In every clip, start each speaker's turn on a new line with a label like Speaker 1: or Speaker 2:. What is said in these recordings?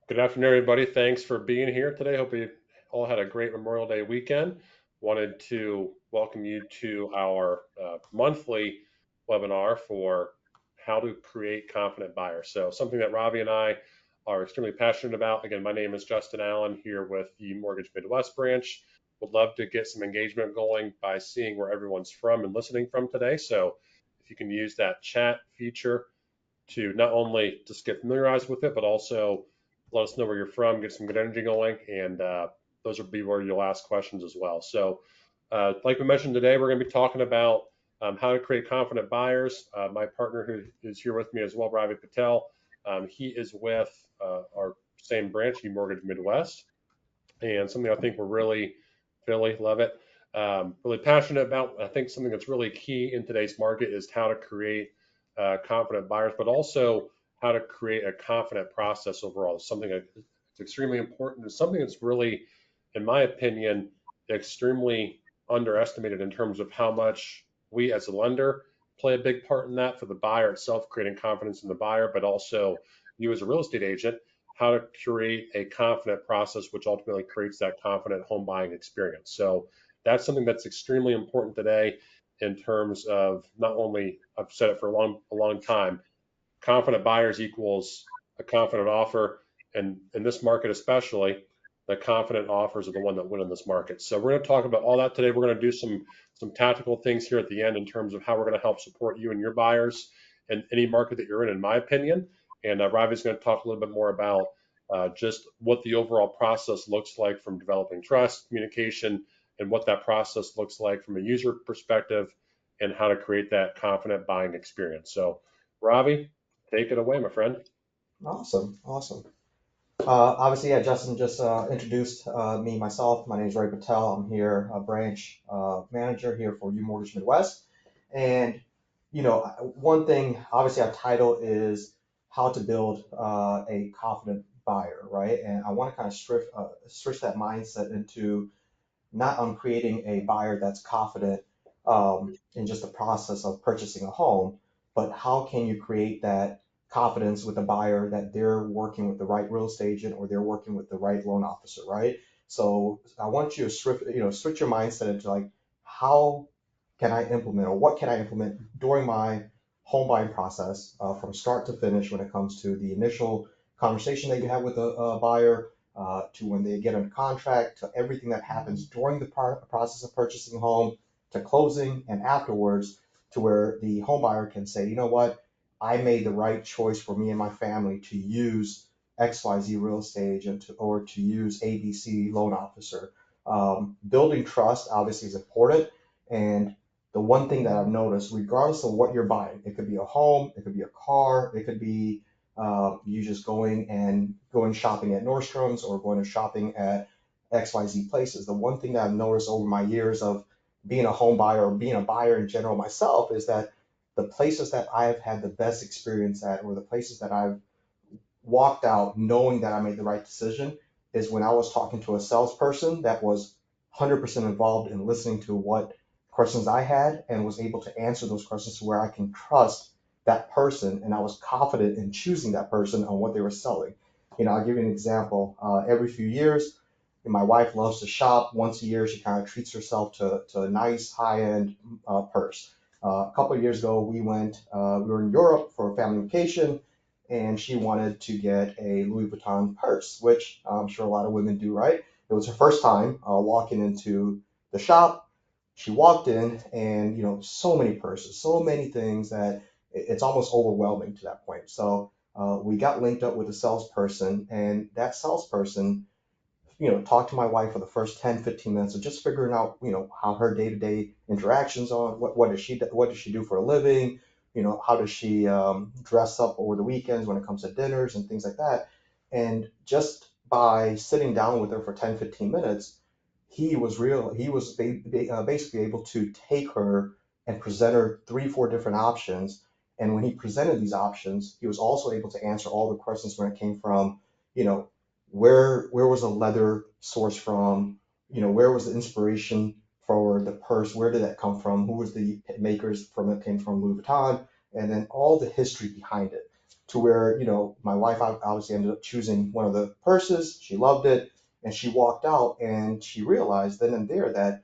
Speaker 1: Good afternoon, everybody. Thanks for being here today. Hope you all had a great Memorial Day weekend. Wanted to welcome you to our monthly webinar for how to create confident buyers. So, something that Ravi and I are extremely passionate about. Again, my name is Justin Allen here with the Mortgage Midwest branch. Would love to get some engagement going by seeing where everyone's from and listening from today. So, if you can use that chat feature to not only just get familiarized with it, but also let us know where you're from, get some good energy going, and those will be where you'll ask questions as well. So, like we mentioned today, we're going to be talking about how to create confident buyers. My partner who is here with me as well, Ravi Patel, he is with our same branch, UMortgage Midwest, and something I think we're really love it, really passionate about. I think something that's really key in today's market is how to create confident buyers, but also how to create a confident process overall. It's something that's extremely important. It's something that's really, in my opinion, extremely underestimated in terms of how much we as a lender play a big part in that for the buyer itself, creating confidence in the buyer, but also you as a real estate agent, how to create a confident process, which ultimately creates that confident home buying experience. So that's something that's extremely important today in terms of not only, I've said it for a long time, confident buyers equals a confident offer. And in this market, especially, the confident offers are the one that win in this market. So we're going to talk about all that today. We're going to do some tactical things here at the end in terms of how we're going to help support you and your buyers in any market that you're in my opinion. And Ravi's going to talk a little bit more about just what the overall process looks like from developing trust, communication, and what that process looks like from a user perspective, and how to create that confident buying experience. So, Ravi, take it away, my friend.
Speaker 2: Awesome, awesome. Obviously, yeah, Justin just introduced me, myself. My name is Ray Patel. I'm here, a branch manager here for UMortgage Midwest. And, one thing, obviously, our title is how to build a confident buyer, right? And I want to kind of switch that mindset into not on creating a buyer that's confident in just the process of purchasing a home, but how can you create that confidence with a buyer that they're working with the right real estate agent or they're working with the right loan officer, right? So I want you to switch your mindset into like, how can I implement or what can I implement during my home buying process from start to finish when it comes to the initial conversation that you have with a buyer to when they get under contract, to everything that happens during the process of purchasing a home, to closing and afterwards, to where the home buyer can say, you know what, I made the right choice for me and my family to use XYZ real estate agent or to use ABC loan officer. Building trust obviously is important. And the one thing that I've noticed, regardless of what you're buying, it could be a home, it could be a car, it could be you just going shopping at Nordstrom's or going to shopping at XYZ places. The one thing that I've noticed over my years of being a home buyer or being a buyer in general myself is that the places that I've had the best experience at or the places that I've walked out knowing that I made the right decision is when I was talking to a salesperson that was 100% involved in listening to what questions I had and was able to answer those questions to where I can trust that person and I was confident in choosing that person on what they were selling. I'll give you an example. Every few years, my wife loves to shop. Once a year, she kind of treats herself to a nice high-end purse. A couple of years ago, we were in Europe for a family vacation, and she wanted to get a Louis Vuitton purse, which I'm sure a lot of women do, right? It was her first time walking into the shop. She walked in, and so many purses, so many things that it's almost overwhelming to that point. So we got linked up with a salesperson, and that salesperson talk to my wife for the first 10, 15 minutes of just figuring out, how her day-to-day interactions are, what does she do for a living, how does she dress up over the weekends when it comes to dinners and things like that. And just by sitting down with her for 10, 15 minutes, he was basically able to take her and present her three, four different options. And when he presented these options, he was also able to answer all the questions when it came from, you know, where was the leather sourced from? Where was the inspiration for the purse? Where did that come from? Who was the makers from it came from Louis Vuitton? And then all the history behind it. to where, my wife obviously ended up choosing one of the purses. She loved it, and she walked out and she realized then and there that,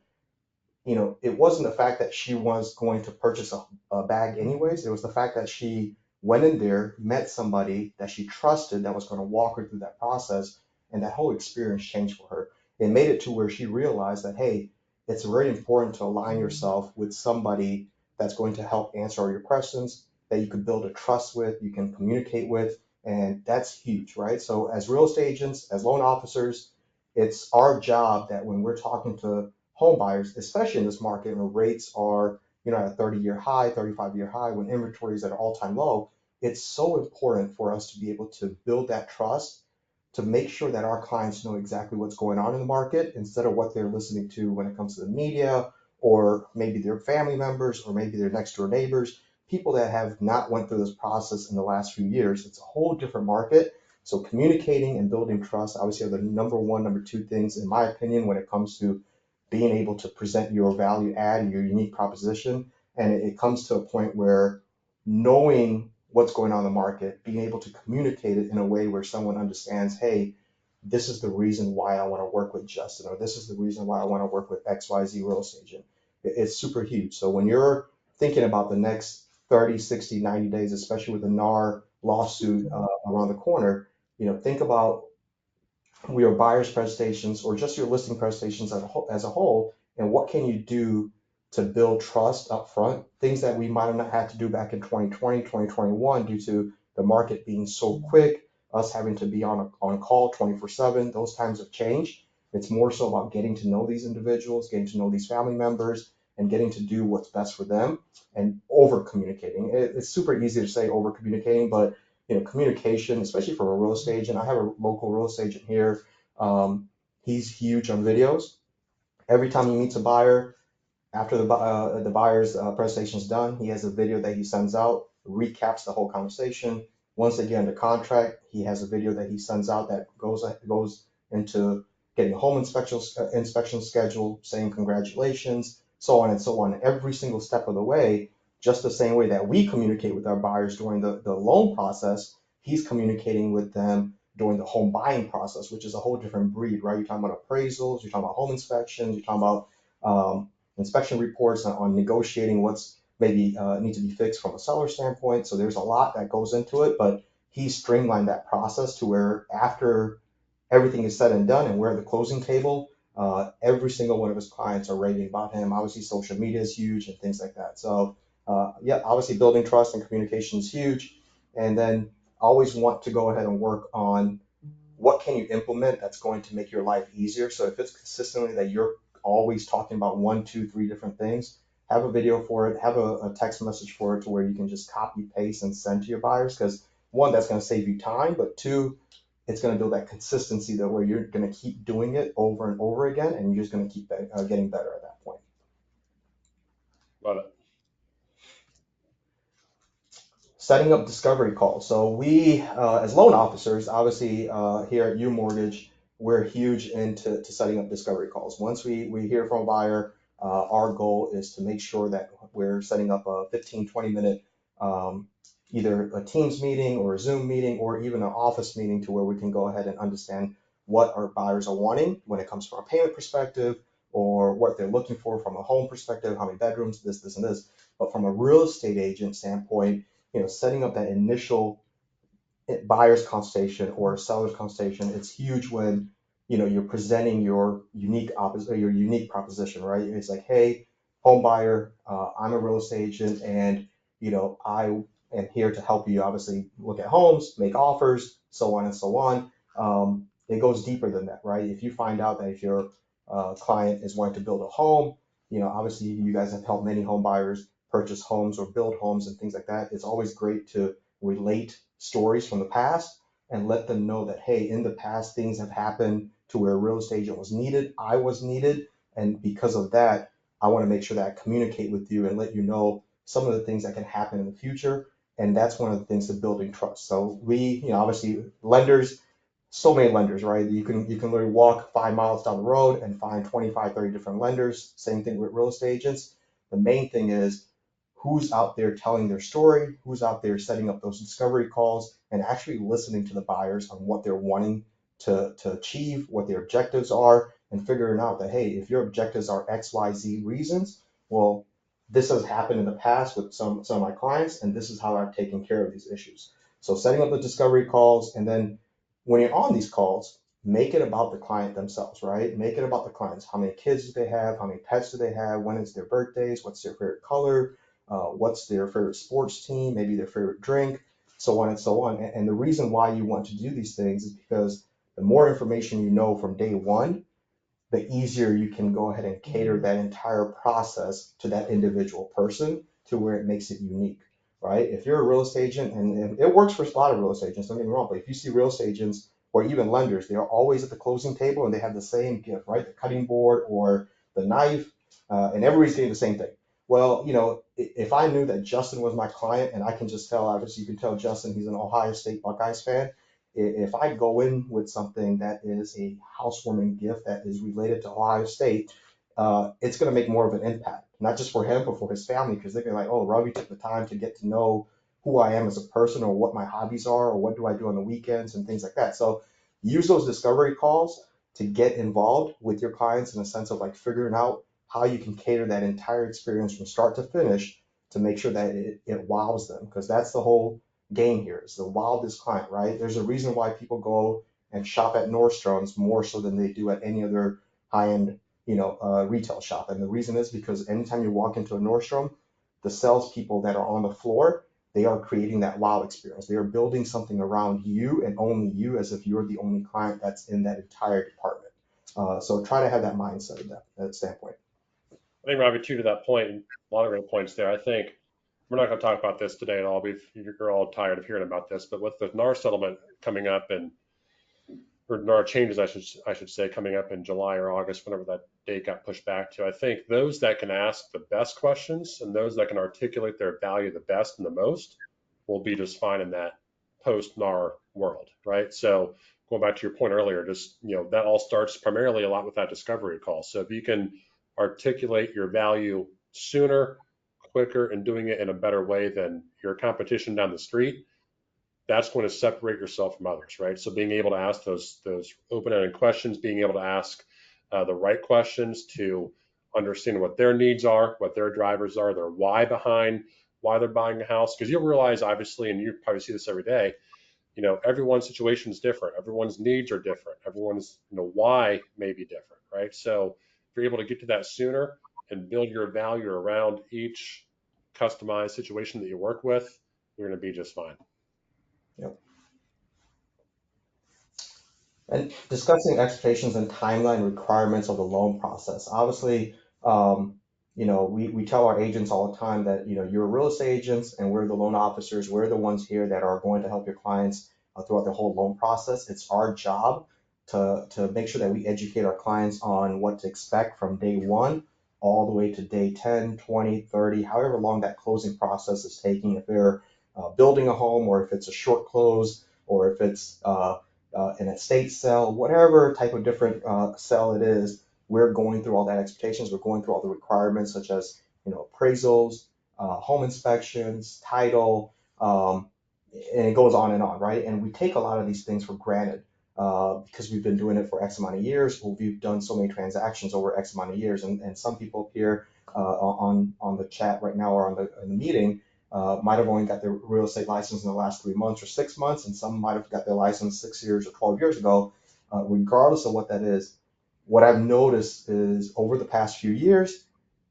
Speaker 2: it wasn't the fact that she was going to purchase a bag anyways. It was the fact that she went in there, met somebody that she trusted that was going to walk her through that process, and that whole experience changed for her. It made it to where she realized that, hey, it's very important to align yourself with somebody that's going to help answer all your questions, that you can build a trust with, you can communicate with, and that's huge, right? So as real estate agents, as loan officers, it's our job that when we're talking to home buyers, especially in this market when rates are, at a 30-year high, 35-year high, when inventory is at an all-time low, it's so important for us to be able to build that trust to make sure that our clients know exactly what's going on in the market instead of what they're listening to when it comes to the media or maybe their family members or maybe their next door neighbors, people that have not went through this process in the last few years. It's a whole different market. So communicating and building trust obviously are the number one, number two things in my opinion when it comes to being able to present your value add, your unique proposition. And it comes to a point where knowing what's going on in the market, being able to communicate it in a way where someone understands, hey, this is the reason why I want to work with Justin, or this is the reason why I want to work with XYZ real estate agent. It's super huge. So when you're thinking about the next 30, 60, 90 days, especially with the NAR lawsuit around the corner, think about your buyer's presentations or just your listing presentations as a whole, and what can you do to build trust up front, things that we might have not had to do back in 2020, 2021 due to the market being so quick, us having to be on call 24/7. Those times have changed. It's more so about getting to know these individuals, getting to know these family members, and getting to do what's best for them and over communicating. It's super easy to say over communicating, but communication, especially for a real estate agent. I have a local real estate agent here. He's huge on videos. Every time he meets a buyer, after the buyer's presentation is done, he has a video that he sends out, recaps the whole conversation. Once they get under contract, he has a video that he sends out that goes into getting a home inspection schedule, saying congratulations, so on and so on. Every single step of the way, just the same way that we communicate with our buyers during the loan process, he's communicating with them during the home buying process, which is a whole different breed, right? You're talking about appraisals, you're talking about home inspections, you're talking about inspection reports on negotiating what's maybe need to be fixed from a seller standpoint. So there's a lot that goes into it, but he streamlined that process to where after everything is said and done and we're at the closing table, every single one of his clients are raving about him. Obviously, social media is huge and things like that. So yeah, obviously building trust and communication is huge. And then always want to go ahead and work on what can you implement that's going to make your life easier. So if it's consistently that you're always talking about one, two, three different things, have a video for it, have a text message for it to where you can just copy, paste, and send to your buyers. Because one, that's going to save you time, but two, it's going to build that consistency that where you're going to keep doing it over and over again, and you're just going to keep getting better at that point.
Speaker 1: Love it.
Speaker 2: Setting up discovery calls. So we, as loan officers, obviously here at UMortgage, we're huge into setting up discovery calls. Once we hear from a buyer, our goal is to make sure that we're setting up a 15, 20-minute either a Teams meeting or a Zoom meeting or even an office meeting to where we can go ahead and understand what our buyers are wanting when it comes from a payment perspective or what they're looking for from a home perspective, how many bedrooms, this, and this. But from a real estate agent standpoint, setting up that initial buyer's consultation or seller's consultation, it's huge when you're presenting your your unique proposition, right? It's like, hey, home buyer, I'm a real estate agent, and I am here to help you. Obviously, look at homes, make offers, so on and so on. It goes deeper than that, right? If you find out that if your client is wanting to build a home, obviously you guys have helped many home buyers purchase homes or build homes and things like that. It's always great to relate stories from the past and let them know that, hey, in the past, things have happened to where a real estate agent was needed, I was needed. And because of that, I want to make sure that I communicate with you and let you know some of the things that can happen in the future. And that's one of the things to building trust. So we, obviously lenders, so many lenders, right? You can literally walk 5 miles down the road and find 25, 30 different lenders. Same thing with real estate agents. The main thing is who's out there telling their story, who's out there setting up those discovery calls, and actually listening to the buyers on what they're wanting to achieve, what their objectives are, and figuring out that, hey, if your objectives are X, Y, Z reasons, well, this has happened in the past with some of my clients, and this is how I've taken care of these issues. So setting up the discovery calls, and then when you're on these calls, make it about the client themselves, right? Make it about the clients. How many kids do they have? How many pets do they have? When is their birthdays? What's their favorite color? What's their favorite sports team? Maybe their favorite drink, so on and so on. And the reason why you want to do these things is because the more information you know from day one, the easier you can go ahead and cater that entire process to that individual person to where it makes it unique, right? If you're a real estate agent, and it works for a lot of real estate agents, don't get me wrong, but if you see real estate agents or even lenders, they're always at the closing table and they have the same gift, right? The cutting board or the knife, and everybody's getting the same thing. Well, if I knew that Justin was my client, and I can just tell, obviously you can tell Justin he's an Ohio State Buckeyes fan, if I go in with something that is a housewarming gift that is related to Ohio State, it's going to make more of an impact, not just for him, but for his family, because they're going to be like, oh, Robbie took the time to get to know who I am as a person, or what my hobbies are, or what do I do on the weekends, and things like that. So use those discovery calls to get involved with your clients in a sense of like figuring out how you can cater that entire experience from start to finish to make sure that it wows them, because that's the whole game here, is the wildest client, right? There's a reason why people go and shop at Nordstrom's more so than they do at any other high-end, retail shop. And the reason is because anytime you walk into a Nordstrom, the salespeople that are on the floor, they are creating that wow experience. They are building something around you and only you, as if you're the only client that's in that entire department. So try to have that mindset of that standpoint.
Speaker 1: I think, Robbie, too, to that point, and a lot of great points there. I think we're not going to talk about this today at all. You're all tired of hearing about this, but with the NAR settlement coming up, and or NAR changes, I should say, coming up in July or August, whenever that date got pushed back to, I think those that can ask the best questions and those that can articulate their value the best and the most will be just fine in that post NAR world, right? So going back to your point earlier, just that all starts primarily a lot with that discovery call. So if you can articulate your value sooner, quicker, and doing it in a better way than your competition down the street, that's going to separate yourself from others, right? So being able to ask those open-ended questions, being able to ask the right questions to understand what their needs are, what their drivers are, their why behind why they're buying a house, because you'll realize, obviously, and you probably see this every day, everyone's situation is different, everyone's needs are different, everyone's why may be different, right? So if you're able to get to that sooner and build your value around each customized situation that you work with, you're going to be just fine.
Speaker 2: Yep. And discussing expectations and timeline requirements of the loan process. Obviously, we tell our agents all the time that, you're real estate agents and we're the loan officers. We're the ones here that are going to help your clients throughout the whole loan process. It's our job to make sure that we educate our clients on what to expect from day one all the way to day 10, 20, 30, however long that closing process is taking. If they're building a home, or if it's a short close, or if it's an estate sale, whatever type of different sale it is, we're going through all that expectations. We're going through all the requirements, such as appraisals, home inspections, title, and it goes on and on, right? And we take a lot of these things for granted because we've been doing it for X amount of years. Or we've done so many transactions over X amount of years, and some people here on the chat right now, or in the meeting, might have only got their real estate license in the last 3 months or 6 months, and some might have got their license 6 years or 12 years ago. Regardless of what that is, what I've noticed is over the past few years,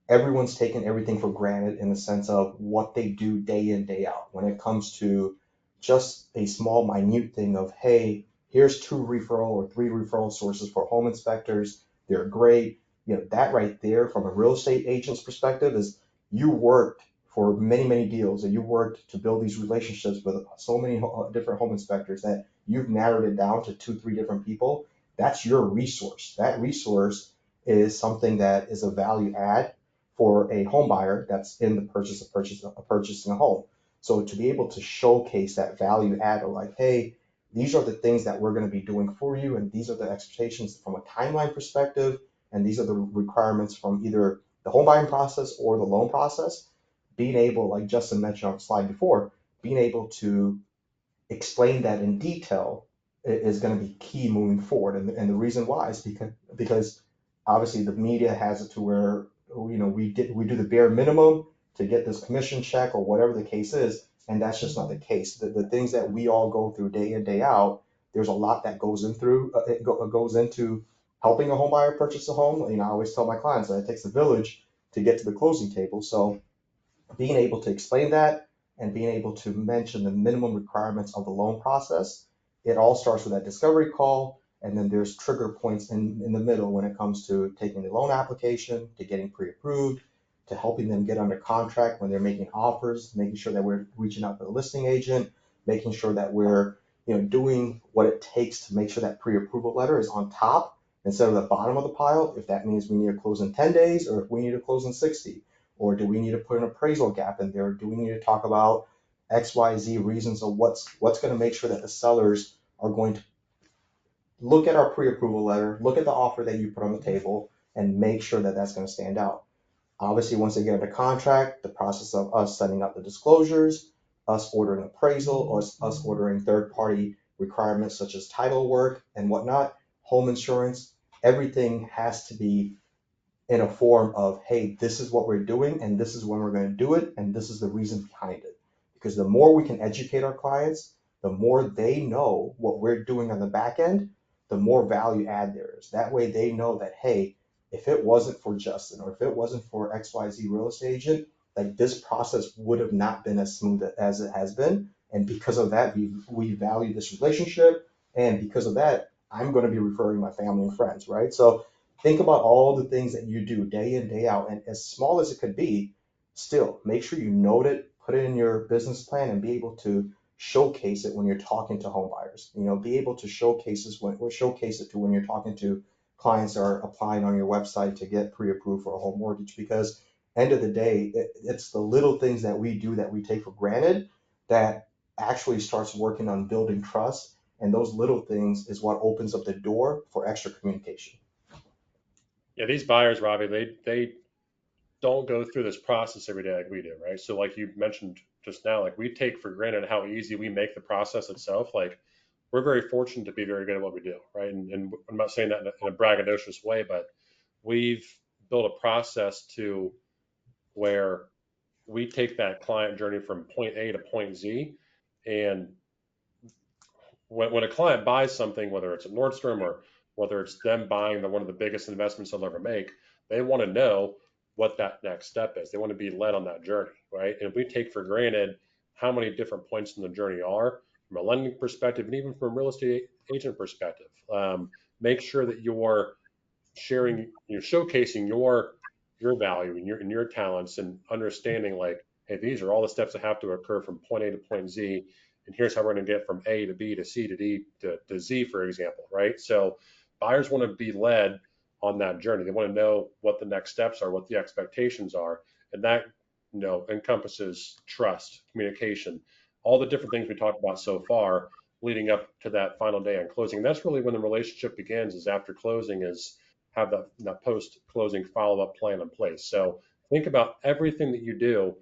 Speaker 2: everyone's taken everything for granted in the sense of what they do day in, day out. When it comes to just a small, minute thing of, hey, here's 2 referral or 3 referral sources for home inspectors. They're great. That right there, from a real estate agent's perspective, is you worked for many, many deals, and you worked to build these relationships with so many different home inspectors that you've narrowed it down to 2, 3 different people. That's your resource. That resource is something that is a value add for a home buyer that's in the purchasing a home. So to be able to showcase that value add of like, hey, these are the things that we're going to be doing for you, and these are the expectations from a timeline perspective, and these are the requirements from either the home buying process or the loan process. being able, like Justin mentioned on the slide before, being able to explain that in detail is going to be key moving forward. And the reason why is because obviously the media has it to where we do the bare minimum to get this commission check or whatever the case is, and that's just not the case. The things that we all go through day in day out, there's a lot that goes in through goes into helping a home buyer purchase a home. I always tell my clients that it takes a village to get to the closing table. So being able to explain that and being able to mention the minimum requirements of the loan process, it all starts with that discovery call. And then there's trigger points in the middle when it comes to taking the loan application, to getting pre-approved, to helping them get under contract when they're making offers, making sure that we're reaching out to the listing agent, making sure that we're doing what it takes to make sure that pre-approval letter is on top instead of the bottom of the pile, if that means we need to close in 10 days or if we need to close in 60. Or do we need to put an appraisal gap in there? Do we need to talk about XYZ reasons of what's going to make sure that the sellers are going to look at our pre-approval letter, look at the offer that you put on the table, and make sure that that's going to stand out. Obviously, once they get under contract, the process of us setting up the disclosures, us ordering appraisal, or us ordering third-party requirements such as title work and whatnot, home insurance, everything has to be in a form of, hey, this is what we're doing and this is when we're going to do it and this is the reason behind it. Because the more we can educate our clients, the more they know what we're doing on the back end, the more value add there is. That way they know that, hey, if it wasn't for Justin or if it wasn't for XYZ real estate agent, like this process would have not been as smooth as it has been. And because of that, we value this relationship. And because of that, I'm going to be referring my family and friends, right? So think about all the things that you do day in, day out, and as small as it could be, still make sure you note it, put it in your business plan, and be able to showcase it when you're talking to home buyers. Be able to showcase it to when you're talking to clients that are applying on your website to get pre-approved for a home mortgage. Because end of the day, it's the little things that we do that we take for granted that actually starts working on building trust. And those little things is what opens up the door for extra communication.
Speaker 1: Yeah, these buyers, Robbie, they don't go through this process every day like we do, right? So like you mentioned just now, like we take for granted how easy we make the process itself. Like we're very fortunate to be very good at what we do, right? And I'm not saying that in a braggadocious way, but we've built a process to where we take that client journey from point A to point Z. And when a client buys something, whether it's a Nordstrom or whether it's them buying one of the biggest investments they'll ever make, they want to know what that next step is. They want to be led on that journey, right? And if we take for granted how many different points in the journey are from a lending perspective and even from a real estate agent perspective, make sure that you're showcasing your value and your talents and understanding like, hey, these are all the steps that have to occur from point A to point Z, and here's how we're going to get from A to B to C to D to Z, for example, right? So buyers want to be led on that journey. They want to know what the next steps are, what the expectations are, and that encompasses trust, communication, all the different things we talked about so far, leading up to that final day on closing. And that's really when the relationship begins. Is after closing is have that post closing follow up plan in place. So think about everything that you do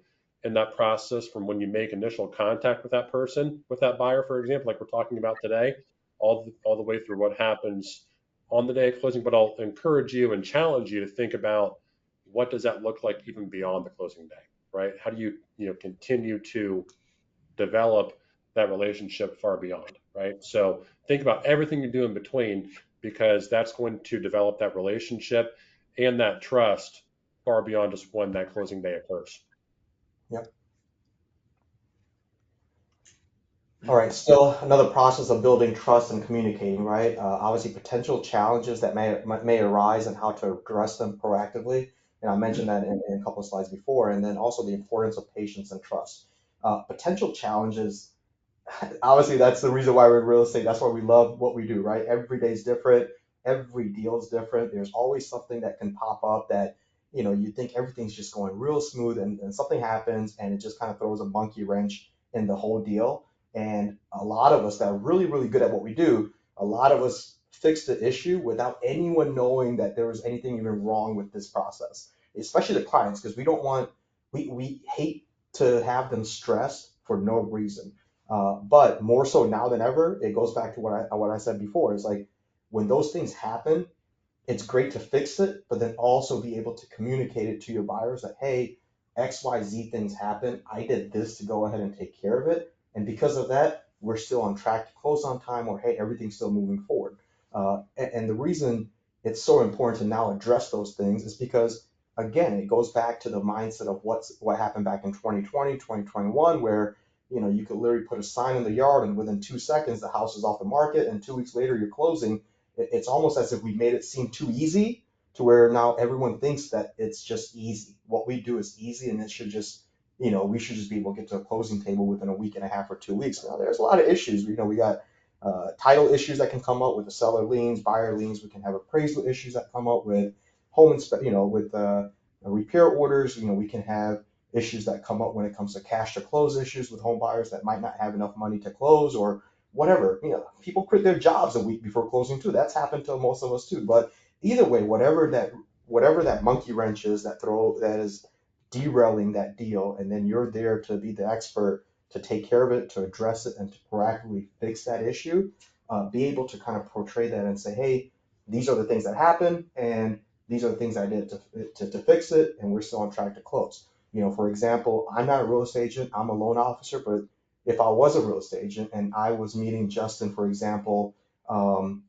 Speaker 1: in that process from when you make initial contact with that person, with that buyer, for example, like we're talking about today, all the way through what happens on the day of closing. But I'll encourage you and challenge you to think about what does that look like even beyond the closing day, right? How do you continue to develop that relationship far beyond, right? So think about everything you do in between because that's going to develop that relationship and that trust far beyond just when that closing day occurs.
Speaker 2: Yep. All right, still another process of building trust and communicating, right? Obviously, potential challenges that may arise and how to address them proactively. And I mentioned that in a couple of slides before. And then also the importance of patience and trust. Potential challenges, obviously, that's the reason why we're in real estate. That's why we love what we do, right? Every day is different. Every deal is different. There's always something that can pop up that, you think everything's just going real smooth and something happens and it just kind of throws a monkey wrench in the whole deal. And a lot of us that are really, really good at what we do, a lot of us fix the issue without anyone knowing that there was anything even wrong with this process, especially the clients, because we don't want we hate to have them stressed for no reason. But more so now than ever, it goes back to what I said before. It's like when those things happen, it's great to fix it, but then also be able to communicate it to your buyers that, hey, XYZ things happen. I did this to go ahead and take care of it. And because of that, we're still on track to close on time, or hey, everything's still moving forward. And the reason it's so important to now address those things is because, again, it goes back to the mindset of what happened back in 2020, 2021, where you could literally put a sign in the yard and within 2 seconds the house is off the market and 2 weeks later you're closing. It's almost as if we made it seem too easy to where now everyone thinks that it's just easy. What we do is easy and it should just, we should just be able to get to a closing table within a week and a half or 2 weeks. Now, there's a lot of issues. We got title issues that can come up with the seller liens, buyer liens. We can have appraisal issues that come up with with repair orders. We can have issues that come up when it comes to cash to close issues with home buyers that might not have enough money to close or whatever. People quit their jobs a week before closing too. That's happened to most of us too. But either way, whatever that monkey wrench is that is derailing that deal, and then you're there to be the expert to take care of it, to address it, and to proactively fix that issue. Be able to kind of portray that and say, hey, these are the things that happened, and these are the things I did to fix it, and we're still on track to close. For example, I'm not a real estate agent, I'm a loan officer, but if I was a real estate agent and I was meeting Justin, for example, um,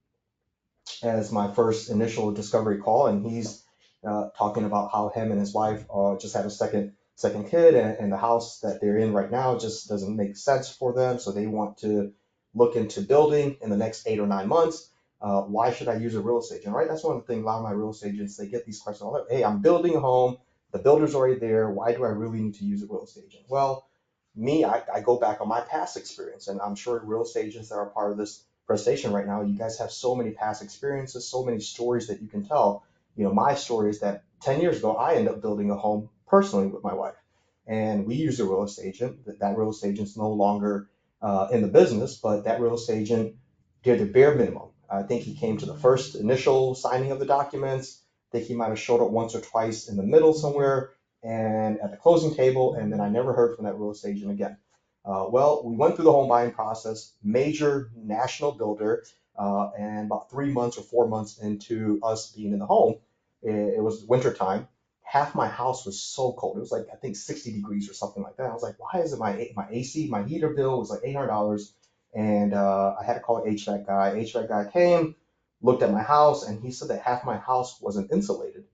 Speaker 2: as my first initial discovery call, and he's talking about how him and his wife just had a second kid, and the house that they're in right now just doesn't make sense for them, so they want to look into building in the next 8 or 9 months. Why should I use a real estate agent? Right, that's one of the things a lot of my real estate agents, they get these questions all the time. Hey, I'm building a home, the builder's already there. Why do I really need to use a real estate agent? Well, I go back on my past experience, and I'm sure real estate agents that are part of this presentation right now, you guys have so many past experiences, so many stories that you can tell. My story is that 10 years ago, I ended up building a home personally with my wife, and we used a real estate agent. That real estate agent's no longer in the business, but that real estate agent did the bare minimum. I think he came to the first initial signing of the documents. I think he might have showed up once or twice in the middle somewhere and at the closing table, and then I never heard from that real estate agent again. Well, we went through the home buying process, major national builder, and about 3 months or 4 months into us being in the home, it was winter time. Half my house was so cold. It was like I think 60 degrees or something like that. I was like, why is it my AC, my heater bill was like $800, and I had to call an HVAC guy. HVAC guy came, looked at my house, and he said that half my house wasn't insulated.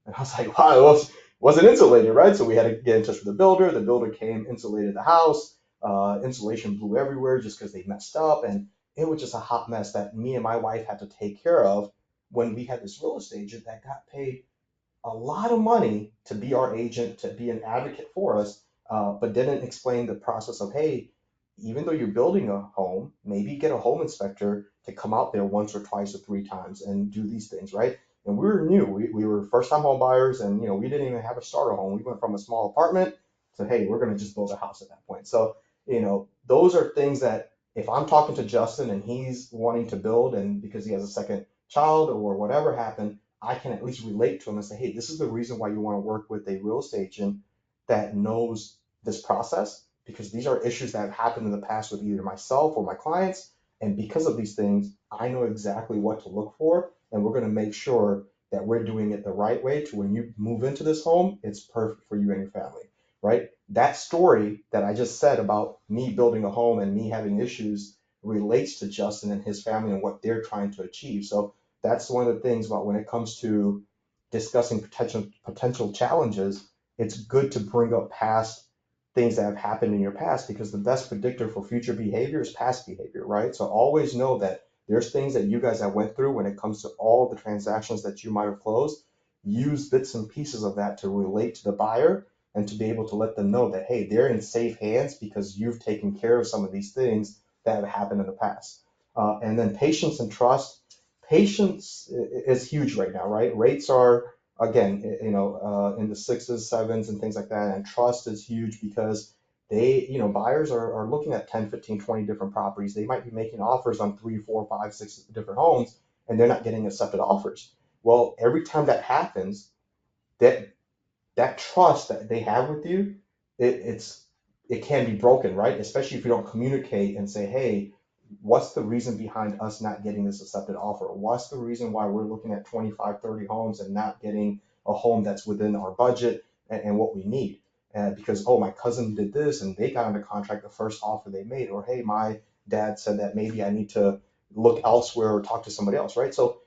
Speaker 2: And I was like, wow, wasn't insulated, right? So we had to get in touch with the builder. The builder came, insulated the house. Insulation blew everywhere just because they messed up. And it was just a hot mess that me and my wife had to take care of when we had this real estate agent that got paid a lot of money to be our agent, to be an advocate for us, but didn't explain the process of, hey, even though you're building a home, maybe get a home inspector to come out there once or twice or 3 times and do these things, right? And we were new. We were first time home buyers, and we didn't even have a starter home. We went from a small apartment to, hey, we're going to just build a house at that point. So, those are things that if I'm talking to Justin and he's wanting to build, and because he has a second child or whatever happened, I can at least relate to him and say, hey, this is the reason why you want to work with a real estate agent that knows this process, because these are issues that have happened in the past with either myself or my clients. And because of these things, I know exactly what to look for. And we're going to make sure that we're doing it the right way to when you move into this home, it's perfect for you and your family, right? That story that I just said about me building a home and me having issues relates to Justin and his family and what they're trying to achieve. So that's one of the things about when it comes to discussing potential challenges, it's good to bring up past things that have happened in your past, because the best predictor for future behavior is past behavior, right? So always know that there's things that you guys have went through when it comes to all the transactions that you might have closed. Use bits and pieces of that to relate to the buyer and to be able to let them know that, hey, they're in safe hands because you've taken care of some of these things that have happened in the past. And then patience and trust. Patience is huge right now, right? Rates are, again, in the sixes, sevens, and things like that. And trust is huge because buyers are looking at 10, 15, 20 different properties. They might be making offers on 3, 4, 5, 6 different homes, and they're not getting accepted offers. Well, every time that happens, that that trust that they have with you, it's it can be broken, right? Especially if you don't communicate and say, hey, what's the reason behind us not getting this accepted offer? What's the reason why we're looking at 25, 30 homes and not getting a home that's within our budget and what we need? Because, oh, my cousin did this and they got under contract the first offer they made, or hey, my dad said that maybe I need to look elsewhere or talk to somebody else, right? So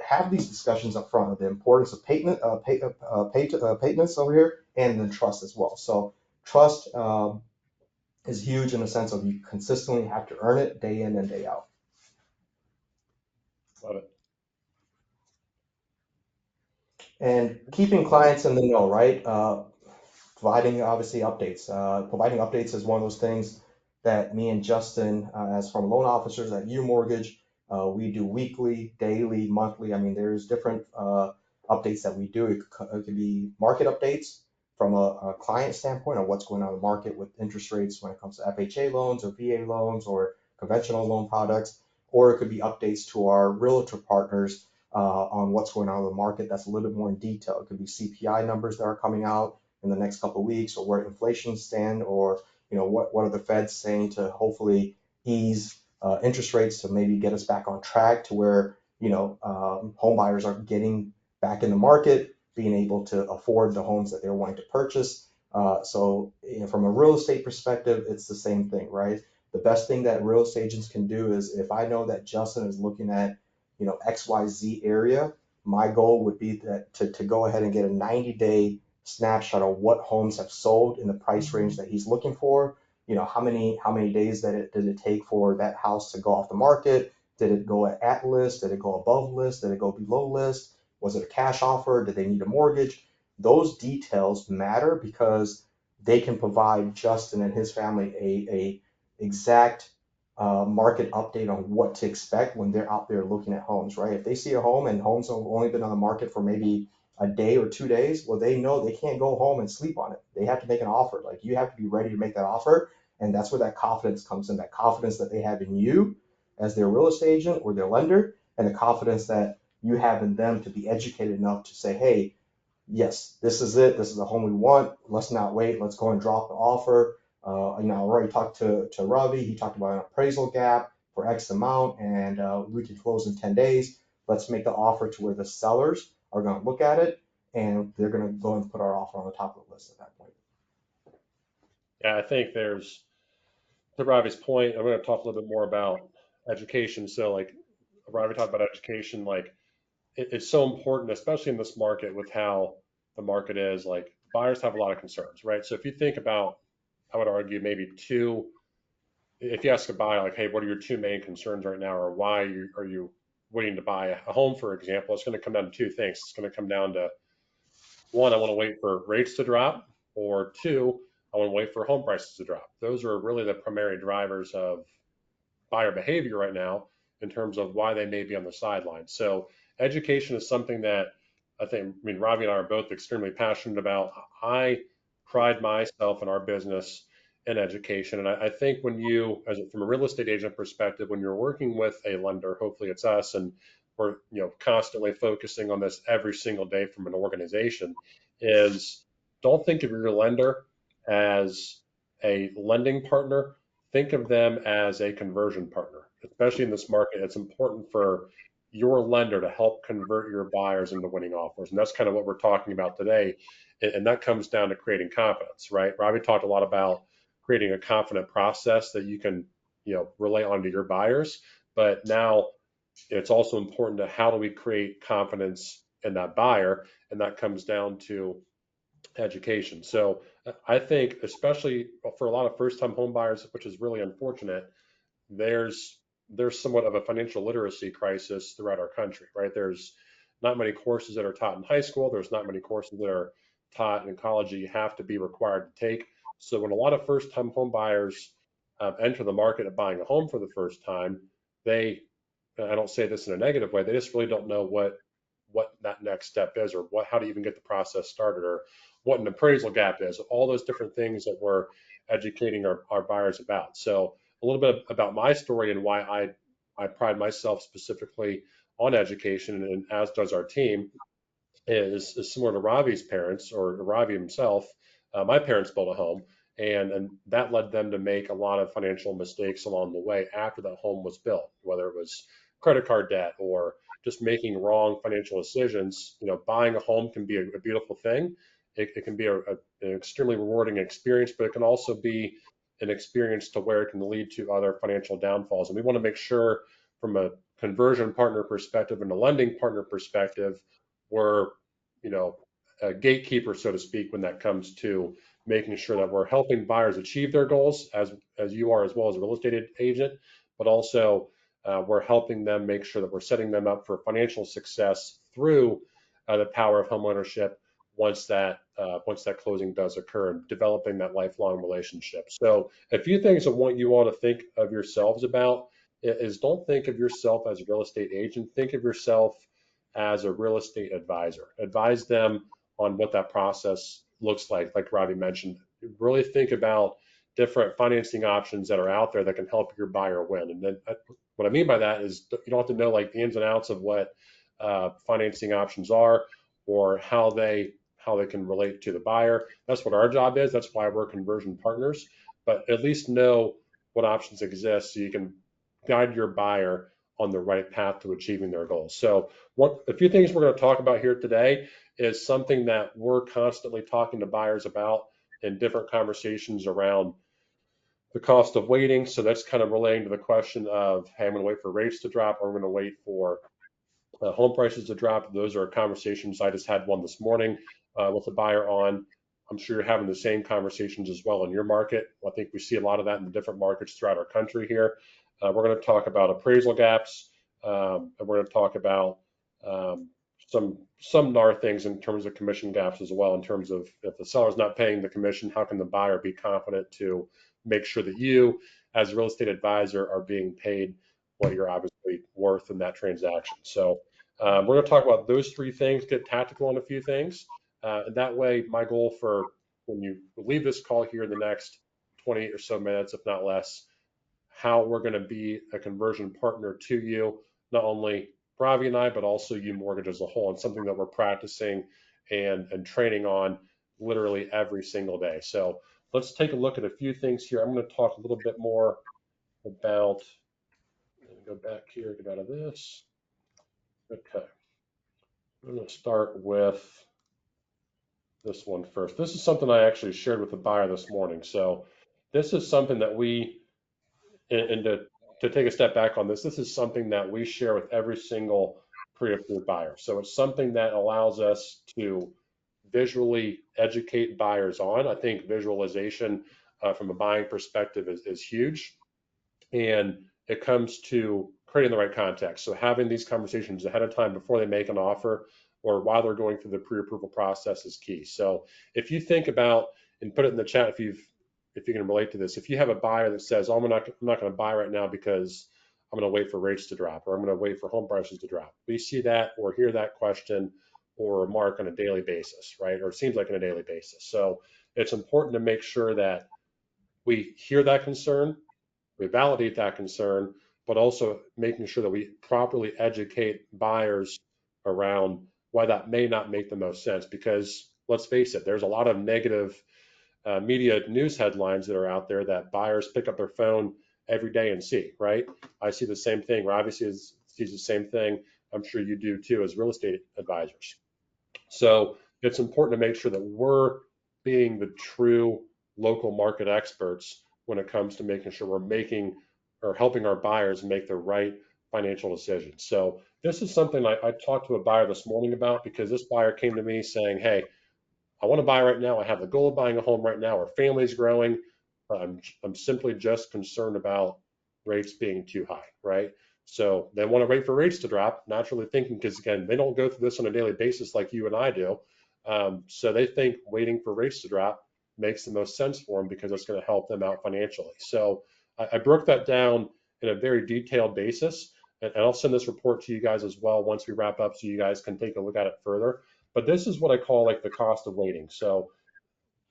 Speaker 2: have these discussions up front of the importance of payments over here and then trust as well. So trust is huge in the sense of you consistently have to earn it day in and day out.
Speaker 1: Love it.
Speaker 2: And keeping clients in the know, right? Providing obviously updates. Providing updates is one of those things that me and Justin, as from loan officers at UMortgage, we do weekly, daily, monthly. I mean, there's different updates that we do. It could be market updates from a client standpoint of what's going on in the market with interest rates when it comes to FHA loans or VA loans or conventional loan products, or it could be updates to our realtor partners on what's going on in the market that's a little bit more in detail. It could be CPI numbers that are coming out in the next couple of weeks, or where inflation stand, or what are the Feds saying to hopefully ease interest rates to maybe get us back on track to where home buyers are getting back in the market, being able to afford the homes that they're wanting to purchase. So from a real estate perspective, it's the same thing, right? The best thing that real estate agents can do is if I know that Justin is looking at XYZ area, my goal would be that to go ahead and get a 90-day snapshot of what homes have sold in the price range that he's looking for. How many days did it take for that house to go off the market? Did it go at list? Did it go above list? Did it go below list? Was it a cash offer? Did they need a mortgage? Those details matter because they can provide Justin and his family a exact market update on what to expect when they're out there looking at homes, right? If they see a home and homes have only been on the market for maybe a day or 2 days, well, they know they can't go home and sleep on it. They have to make an offer. Like you have to be ready to make that offer. And that's where that confidence comes in, that confidence that they have in you as their real estate agent or their lender, and the confidence that you have in them to be educated enough to say, hey, yes, this is it. This is the home we want. Let's not wait. Let's go and drop the offer. I already talked to Ravi. He talked about an appraisal gap for X amount, and we can close in 10 days. Let's make the offer to where the sellers are going to look at it, and they're going to go and put our offer on the top of the list at that point.
Speaker 1: Yeah, I think there's, to Ravi's point, I'm going to talk a little bit more about education. So, like Ravi talked about education, like it's so important, especially in this market with how the market is. Like buyers have a lot of concerns, right? So if you think about, I would argue maybe two. If you ask a buyer, like, hey, what are your two main concerns right now, or why are you waiting to buy a home, for example, it's going to come down to two things. It's going to come down to one, I want to wait for rates to drop, or two, I want to wait for home prices to drop. Those are really the primary drivers of buyer behavior right now in terms of why they may be on the sidelines. So education is something that I mean, Ravi and I are both extremely passionate about. I pride myself in our business in education. And I think when you, from a real estate agent perspective, when you're working with a lender, hopefully it's us, and we're constantly focusing on this every single day from an organization, is don't think of your lender as a lending partner. Think of them as a conversion partner, especially in this market. It's important for your lender to help convert your buyers into winning offers. And that's kind of what we're talking about today. And that comes down to creating confidence, right? Robbie talked a lot about creating a confident process that you can, relay onto your buyers. But now it's also important to how do we create confidence in that buyer? And that comes down to education. So I think, especially for a lot of first-time home buyers, which is really unfortunate, there's there's somewhat of a financial literacy crisis throughout our country, right? There's not many courses that are taught in high school. There's not many courses that are taught in college that you have to be required to take. So when a lot of first-time home buyers enter the market of buying a home for the first time, they, I don't say this in a negative way, they just really don't know what that next step is, or how to even get the process started, or what an appraisal gap is, all those different things that we're educating our buyers about. So a little bit about my story and why I pride myself specifically on education, and as does our team. is similar to Ravi's parents or Ravi himself. My parents built a home, and that led them to make a lot of financial mistakes along the way after that home was built, whether it was credit card debt or just making wrong financial decisions. Buying a home can be a beautiful thing. It can be an extremely rewarding experience, but it can also be an experience to where it can lead to other financial downfalls. And we want to make sure, from a conversion partner perspective and a lending partner perspective, we're a gatekeeper, so to speak, when that comes to making sure that we're helping buyers achieve their goals, as you are, as well as a real estate agent, but also we're helping them make sure that we're setting them up for financial success through the power of homeownership once that closing does occur, and developing that lifelong relationship. So a few things I want you all to think of yourselves about is, don't think of yourself as a real estate agent. Think of yourself as a real estate advisor. Advise them on what that process looks like Robbie mentioned. Really think about different financing options that are out there that can help your buyer win. And then what I mean by that is, you don't have to know like the ins and outs of what financing options are, or how they can relate to the buyer. That's what our job is. That's why we're conversion partners. But at least know what options exist so you can guide your buyer on the right path to achieving their goals. So a few things we're going to talk about here today is something that we're constantly talking to buyers about in different conversations around the cost of waiting. So that's kind of relating to the question of, hey, I'm going to wait for rates to drop, or I'm going to wait for home prices to drop. Those are conversations. I just had one this morning with a buyer on. I'm sure you're having the same conversations as well in your market. I think we see a lot of that in the different markets throughout our country here. We're going to talk about appraisal gaps, and we're going to talk about um, some NAR things in terms of commission gaps as well. In terms of, if the seller's not paying the commission, how can the buyer be confident to make sure that you, as a real estate advisor, are being paid what you're obviously worth in that transaction. So we're going to talk about those three things, get tactical on a few things. And that way, my goal for when you leave this call here in the next 20 or so minutes, if not less, how we're going to be a conversion partner to you, not only Bravi and I, but also UMortgage as a whole, and something that we're practicing and training on literally every single day. So let's take a look at a few things here. I'm going to talk a little bit more about, go back here, get out of this. Okay, I'm going to start with this one first. This is something I actually shared with the buyer this morning. So this is something that and to take a step back on this, this is something that we share with every single pre-approved buyer. So it's something that allows us to visually educate buyers on. I think visualization from a buying perspective is huge. And it comes to creating the right context. So having these conversations ahead of time before they make an offer, or while they're going through the pre-approval process, is key. So if you think about, and put it in the chat if you can relate to this, if you have a buyer that says, oh, I'm not going to buy right now because I'm going to wait for rates to drop, or I'm going to wait for home prices to drop. We see that or hear that question or remark on a daily basis, right? Or it seems like on a daily basis. So it's important to make sure that we hear that concern, we validate that concern, but also making sure that we properly educate buyers around why that may not make the most sense. Because let's face it, there's a lot of negative media news headlines that are out there that buyers pick up their phone every day and see, right? I see the same thing. Rob obviously sees the same thing. I'm sure you do too, as real estate advisors. So it's important to make sure that we're being the true local market experts when it comes to making sure we're making or helping our buyers make the right financial decisions. So this is something I talked to a buyer this morning about, because this buyer came to me saying, hey, I want to buy right now. I have the goal of buying a home right now. Our family's growing. I'm simply just concerned about rates being too high, right? So they want to wait for rates to drop, naturally thinking, because again, they don't go through this on a daily basis like you and I do. So they think waiting for rates to drop makes the most sense for them because it's going to help them out financially. So I broke that down in a very detailed basis, and I'll send this report to you guys as well once we wrap up so you guys can take a look at it further. But this is what I call like the cost of waiting. So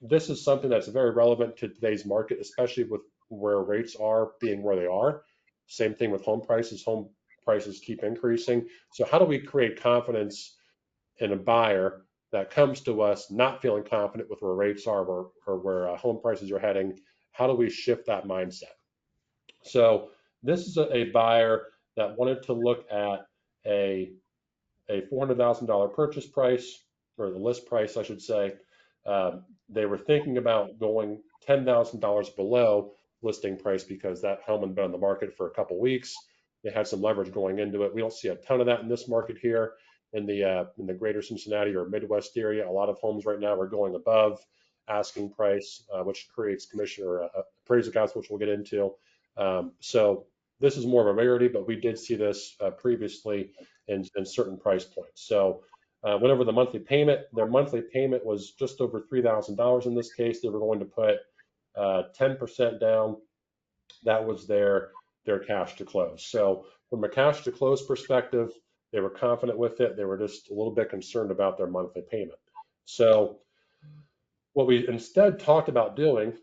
Speaker 1: this is something that's very relevant to today's market, especially with where rates are being where they are. Same thing with home prices. Home prices keep increasing. So how do we create confidence and a buyer that comes to us not feeling confident with where rates are or where home prices are heading, how do we shift that mindset? So this is a buyer that wanted to look at a $400,000 purchase price, or the list price, I should say. They were thinking about going $10,000 below listing price because that home had been on the market for a couple weeks. They had some leverage going into it. We don't see a ton of that in this market here in the greater Cincinnati or Midwest area. A lot of homes right now are going above asking price, which creates commission or appraisal costs, which we'll get into. So this is more of a rarity, but we did see this previously in certain price points. So went over the monthly payment. Their monthly payment was just over $3,000 in this case. They were going to put 10% down. That was their cash to close. So from a cash to close perspective, they were confident with it. They were just a little bit concerned about their monthly payment. So what we instead talked about doing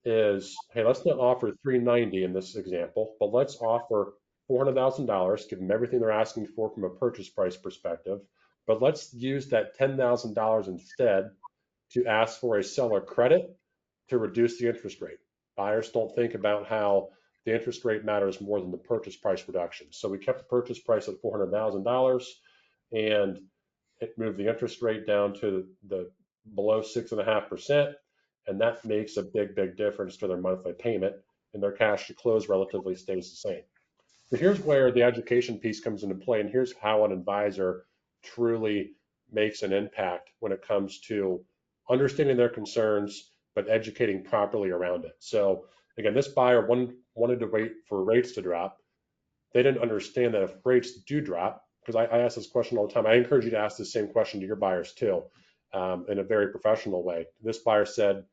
Speaker 1: is, hey, let's not offer 390 in this example, but let's offer $400,000, give them everything they're asking for from a purchase price perspective. But let's use that $10,000 instead to ask for a seller credit to reduce the interest rate. Buyers don't think about how the interest rate matters more than the purchase price reduction. So we kept the purchase price at $400,000 and it moved the interest rate down to the below 6.5%, and that makes a big difference to their monthly payment, and their cash to close relatively stays the same. So here's where the education piece comes into play, and here's how an advisor truly makes an impact when it comes to understanding their concerns, but educating properly around it. So again, this buyer wanted to wait for rates to drop. They didn't understand that if rates do drop, because I ask this question all the time. I encourage you to ask the same question to your buyers too, in a very professional way. This buyer said,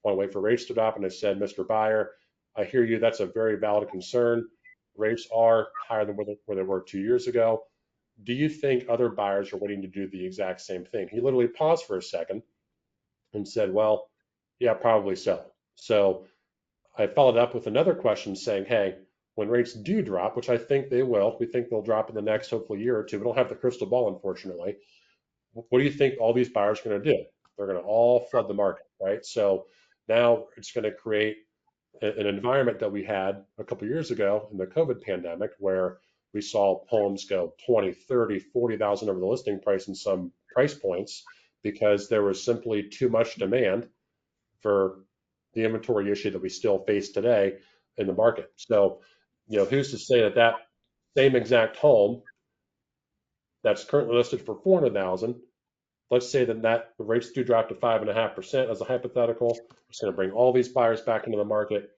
Speaker 1: "Want to wait for rates to drop?" And I said, "Mr. Buyer, I hear you. That's a very valid concern. Rates are higher than where they were 2 years ago. Do you think other buyers are waiting to do the exact same thing?" He literally paused for a second and said, "Well, yeah, probably so." So I followed up with another question saying, "Hey, when rates do drop, which I think they will, we think they'll drop in the next hopefully year or two. We don't have the crystal ball, unfortunately. What do you think all these buyers are going to do? They're going to all flood the market, right?" So now it's going to create an environment that we had a couple of years ago in the COVID pandemic where we saw homes go 20, 30, 40,000 over the listing price in some price points because there was simply too much demand for the inventory issue that we still face today in the market. So, who's to say that that same exact home that's currently listed for 400,000, let's say that the rates do drop to 5.5% as a hypothetical, it's going to bring all these buyers back into the market.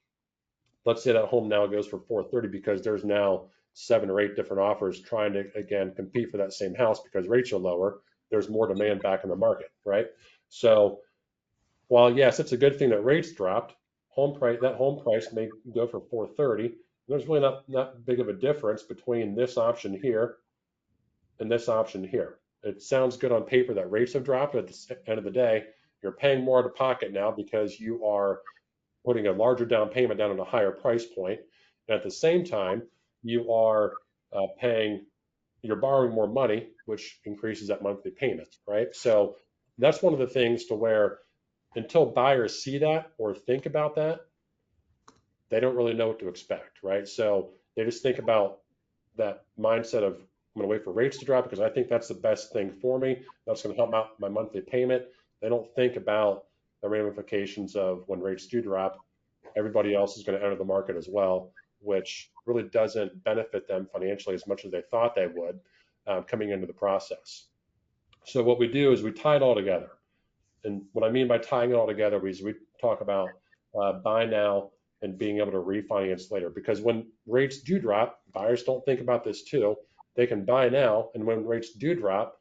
Speaker 1: Let's say that home now goes for 430 because there's now 7 or 8 different offers trying to again compete for that same house because rates are lower. There's more demand back in the market, right? So while yes, it's a good thing that rates dropped, that home price may go for 430. There's really not big of a difference between this option here and this option here. It sounds good on paper that rates have dropped, but at the end of the day, you're paying more out of pocket now because you are putting a larger down payment down at a higher price point. And at the same time, you are paying, you're borrowing more money, which increases that monthly payment, right? So that's one of the things to where until buyers see that or think about that, they don't really know what to expect, right? So they just think about that mindset of I'm going to wait for rates to drop because I think that's the best thing for me. That's going to help out my monthly payment. They don't think about the ramifications of when rates do drop, everybody else is going to enter the market as well, which really doesn't benefit them financially as much as they thought they would coming into the process. So what we do is we tie it all together. And what I mean by tying it all together is we talk about buy now and being able to refinance later. Because when rates do drop, buyers don't think about this too. They can buy now, and when rates do drop,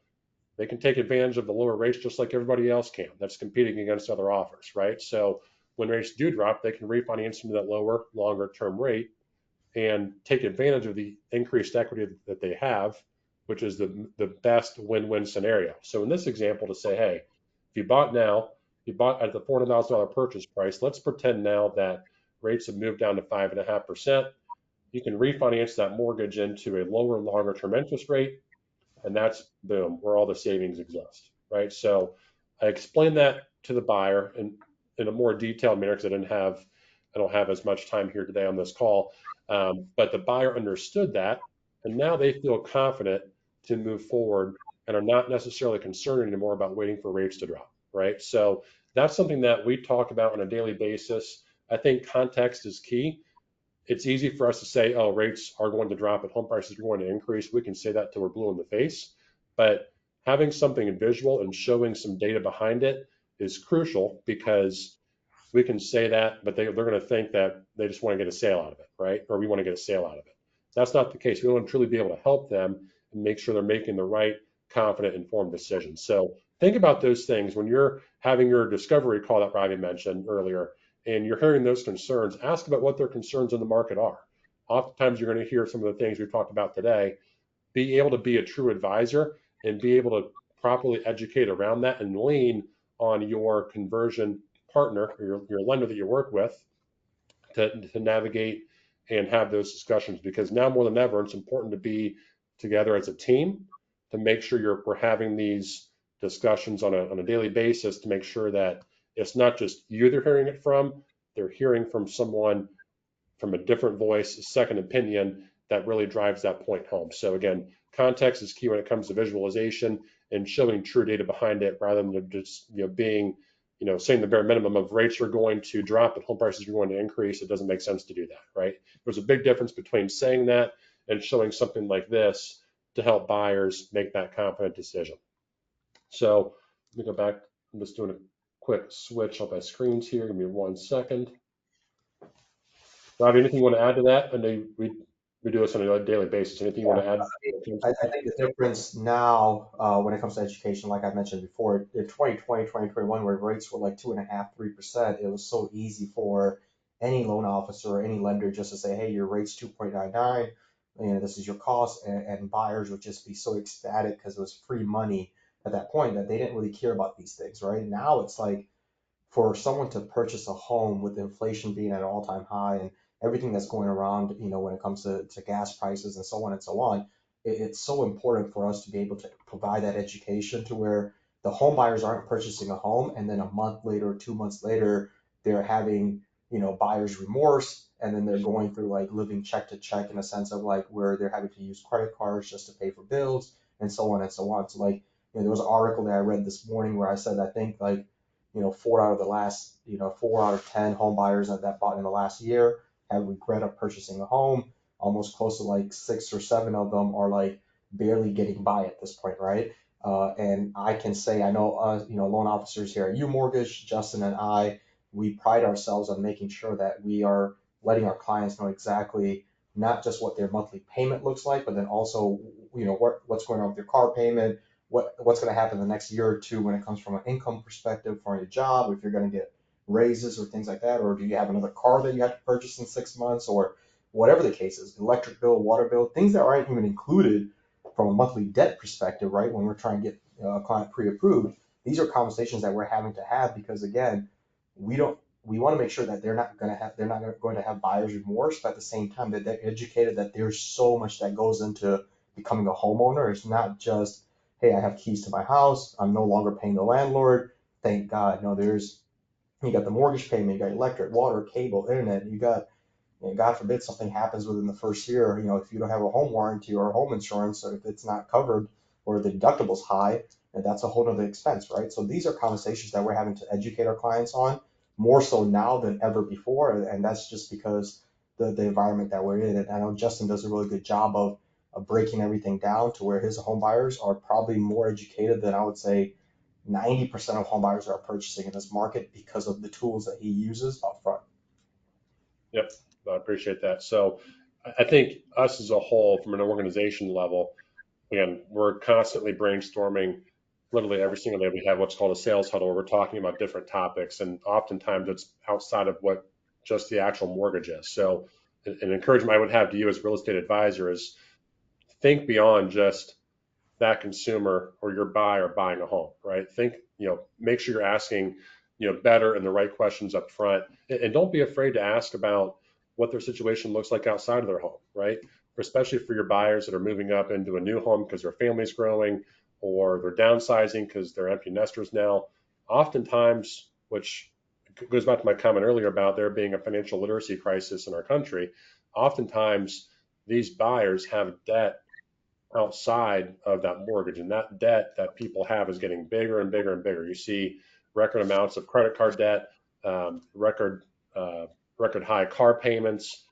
Speaker 1: they can take advantage of the lower rates just like everybody else can that's competing against other offers, right? So when rates do drop, they can refinance into that lower, longer term rate and take advantage of the increased equity that they have, which is the best win-win scenario. So in this example, to say, hey, if you bought now, you bought at the $400,000 purchase price, let's pretend now that rates have moved down to 5.5%. You can refinance that mortgage into a lower, longer term interest rate. and that's boom, where all the savings exist, right? So I explained that to the buyer in a more detailed manner because I don't have as much time here today on this call, but the buyer understood that, and now they feel confident to move forward and are not necessarily concerned anymore about waiting for rates to drop, right? So that's something that we talk about on a daily basis. I think context is key. It's easy for us to say, oh, rates are going to drop and home prices are going to increase. We can say that till we're blue in the face. But having something visual and showing some data behind it is crucial because we can say that, but they're going to think that they just want to get a sale out of it, right? Or we want to get a sale out of it. That's not the case. We want to truly be able to help them and make sure they're making the right, confident, informed decisions. So think about those things when you're having your discovery call that Ravi mentioned earlier, and you're hearing those concerns. Ask about what their concerns in the market are. Oftentimes, you're going to hear some of the things we've talked about today. Be able to be a true advisor and be able to properly educate around that and lean on your conversion partner or your lender that you work with to navigate and have those discussions because now more than ever it's important to be together as a team to make sure we're having these discussions on a daily basis to make sure that it's not just you they're hearing it from, they're hearing from someone from a different voice, a second opinion that really drives that point home. So again, context is key when it comes to visualization and showing true data behind it rather than just being saying the bare minimum of rates are going to drop and home prices are going to increase. It doesn't make sense to do that, right? There's a big difference between saying that and showing something like this to help buyers make that confident decision. So let me go back. I'm just doing a quick switch on my screens here. Give me 1 second. Rob, anything you want to add to that? I know we do this on a daily basis. Anything you want to add?
Speaker 2: I think the difference now, when it comes to education, like I mentioned before, in 2020, 2021, where rates were like 2.5%, 3%, it was so easy for any loan officer or any lender just to say, hey, your rate's 2.99, this is your cost, and buyers would just be so ecstatic because it was free money at that point that they didn't really care about these things, right? Now it's like for someone to purchase a home with inflation being at an all-time high and everything that's going around, when it comes to gas prices and so on and so on, it's so important for us to be able to provide that education to where the home buyers aren't purchasing a home and then a month later, 2 months later, they're having, buyer's remorse, and then they're going through like living check to check in a sense of like where they're having to use credit cards just to pay for bills and so on and so on. So like, there was an article that I read this morning where I said I think like 4 out of 10 home buyers that bought in the last year have regret of purchasing a home. Almost close to like 6 or 7 of them are like barely getting by at this point, right? And I can say I know loan officers here at UMortgage, Justin and I, we pride ourselves on making sure that we are letting our clients know exactly not just what their monthly payment looks like, but then also what's going on with their car payment, what's going to happen the next year or two when it comes from an income perspective for your job, if you're going to get raises or things like that, or do you have another car that you have to purchase in 6 months, or whatever the case is, electric bill, water bill, things that aren't even included from a monthly debt perspective, right? When we're trying to get a client pre-approved, these are conversations that we're having to have because again, we want to make sure that they're not going to have buyer's remorse, but at the same time that they're educated that there's so much that goes into becoming a homeowner. It's not just, hey, I have keys to my house, I'm no longer paying the landlord, thank God. No, you got the mortgage payment, you got electric, water, cable, internet, you got, God forbid something happens within the first year, if you don't have a home warranty or a home insurance, or if it's not covered or the deductible's high, and that's a whole other expense, right? So these are conversations that we're having to educate our clients on more so now than ever before. And that's just because the environment that we're in. And I know Justin does a really good job of breaking everything down to where his home buyers are probably more educated than I would say 90% of home buyers are purchasing in this market because of the tools that he uses up front.
Speaker 1: Yep, I appreciate that. So I think us as a whole, from an organization level, again, we're constantly brainstorming. Literally every single day, we have what's called a sales huddle where we're talking about different topics, and oftentimes it's outside of what just the actual mortgage is. So, an encouragement I would have to you as a real estate advisor is think beyond just that consumer or your buyer buying a home, right? Think, make sure you're asking, better and the right questions up front, and don't be afraid to ask about what their situation looks like outside of their home, right? especially for your buyers that are moving up into a new home because their family's growing or they're downsizing because they're empty nesters now. Oftentimes, which goes back to my comment earlier about there being a financial literacy crisis in our country, oftentimes these buyers have debt outside of that mortgage, and that debt that people have is getting bigger and bigger and bigger. You see record amounts of credit card debt, record record high car payments.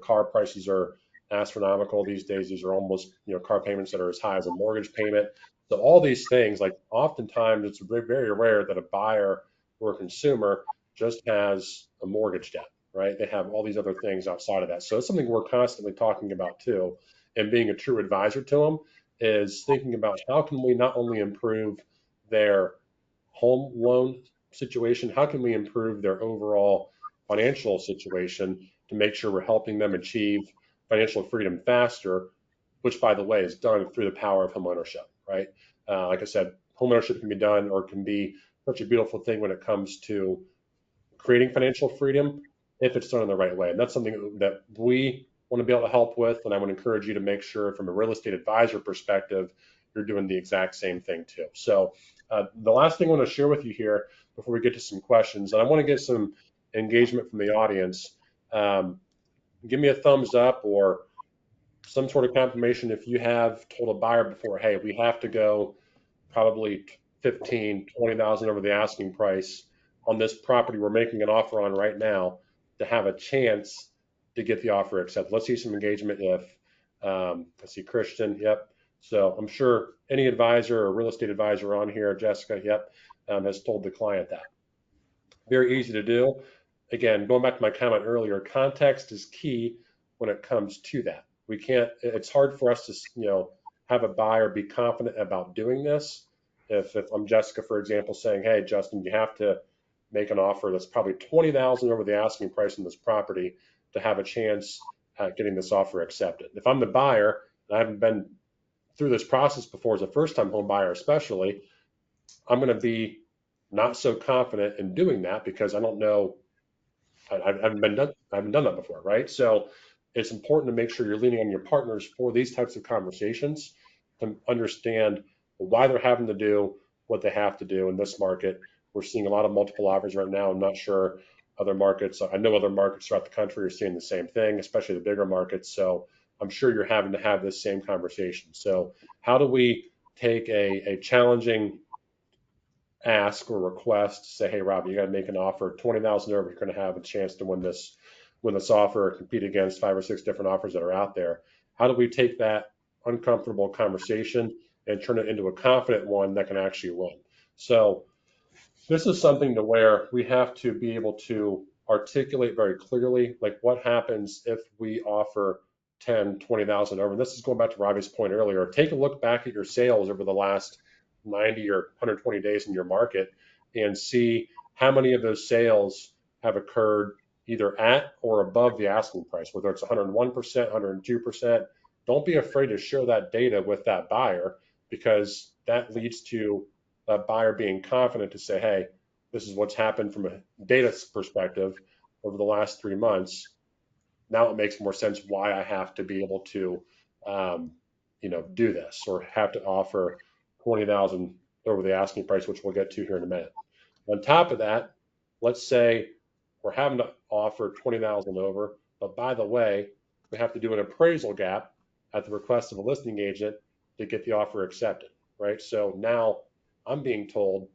Speaker 1: Car prices are astronomical these days. These are almost car payments that are as high as a mortgage payment. So all these things, like oftentimes it's very, very rare that a buyer or a consumer just has a mortgage debt, right? They have all these other things outside of that. So it's something we're constantly talking about too, and being a true advisor to them is thinking about how can we not only improve their home loan situation, how can we improve their overall financial situation to make sure we're helping them achieve financial freedom faster, which by the way is done through the power of homeownership, right? Like I said, homeownership can be done or can be such a beautiful thing when it comes to creating financial freedom if it's done in the right way. And that's something that we want to be able to help with. And I would encourage you to make sure from a real estate advisor perspective, you're doing the exact same thing too. So the last thing I want to share with you here before we get to some questions, and I want to get some engagement from the audience. Um, Give me a thumbs up or some sort of confirmation if you have told a buyer before, hey, we have to go probably 15, 20,000 over the asking price on this property we're making an offer on right now to have a chance to get the offer accepted. Let's see some engagement if, let's see, Christian, yep. So I'm sure any advisor or real estate advisor on here, Jessica, yep, has told the client that. Very easy to do. Again, going back to my comment earlier, context is key when it comes to that. We can't, it's hard for us to, have a buyer be confident about doing this. If I'm Jessica, for example, saying, hey, Justin, you have to make an offer that's probably 20,000 over the asking price on this property to have a chance at getting this offer accepted. If I'm the buyer and I haven't been through this process before as a first time home buyer, especially, I'm going to be not so confident in doing that because I don't know. I haven't done that before, right? So it's important to make sure you're leaning on your partners for these types of conversations to understand why they're having to do what they have to do in this market. We're seeing a lot of multiple offers right now. I'm not sure other markets. I know other markets throughout the country are seeing the same thing, especially the bigger markets. So I'm sure you're having to have this same conversation. So how do we take a challenging ask or request, say, hey, Rob, you got to make an offer 20,000 over. You're going to have a chance to win this offer, compete against 5 or 6 different offers that are out there. How do we take that uncomfortable conversation and turn it into a confident one that can actually win? So this is something to where we have to be able to articulate very clearly, like what happens if we offer 10, 20,000 over. And this is going back to Ravi's point earlier. Take a look back at your sales over the last 90 or 120 days in your market and see how many of those sales have occurred either at or above the asking price, whether it's 101%, 102%. Don't be afraid to share that data with that buyer because that leads to a buyer being confident to say, hey, this is what's happened from a data perspective over the last 3 months. Now it makes more sense why I have to be able to, do this or have to offer 20,000 over the asking price, which we'll get to here in a minute. On top of that, let's say we're having to offer 20,000 over, but by the way, we have to do an appraisal gap at the request of a listing agent to get the offer accepted, right? So now I'm being told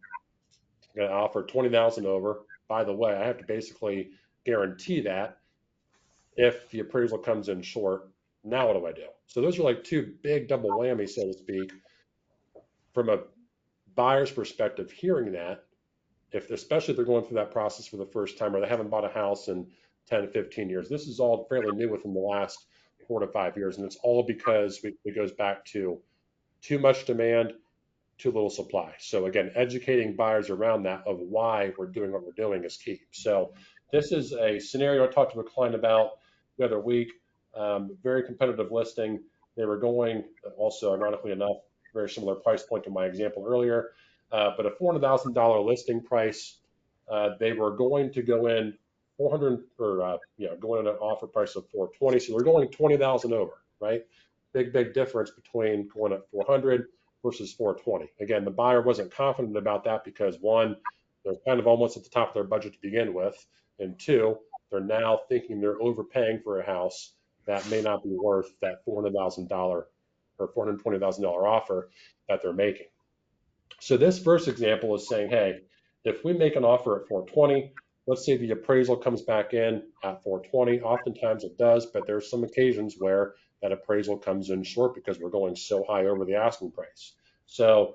Speaker 1: I'm going to offer 20,000 over. By the way, I have to basically guarantee that if the appraisal comes in short, now what do I do? So those are like two big double whammies, so to speak, from a buyer's perspective. Hearing that, if especially if they're going through that process for the first time or they haven't bought a house in 10 to 15 years, this is all fairly new within the last 4 to 5 years, and it's all because it goes back to too much demand, too little supply. So again, educating buyers around that of why we're doing what we're doing is key. So this is a scenario I talked to a client about the other week. Very competitive listing. They were going also, ironically enough, very similar price point to my example earlier, but a $400,000 listing price. They were going to go in 400 or going at an offer price of 420. So we're going 20,000 over, right? Big difference between going at 400 versus 420. Again, the buyer wasn't confident about that because one, they're kind of almost at the top of their budget to begin with, and two, they're now thinking they're overpaying for a house that may not be worth that $400,000 or $420,000 offer that they're making. So this first example is saying, hey, if we make an offer at 420, let's say the appraisal comes back in at 420. Oftentimes it does, but there's some occasions where that appraisal comes in short because we're going so high over the asking price. So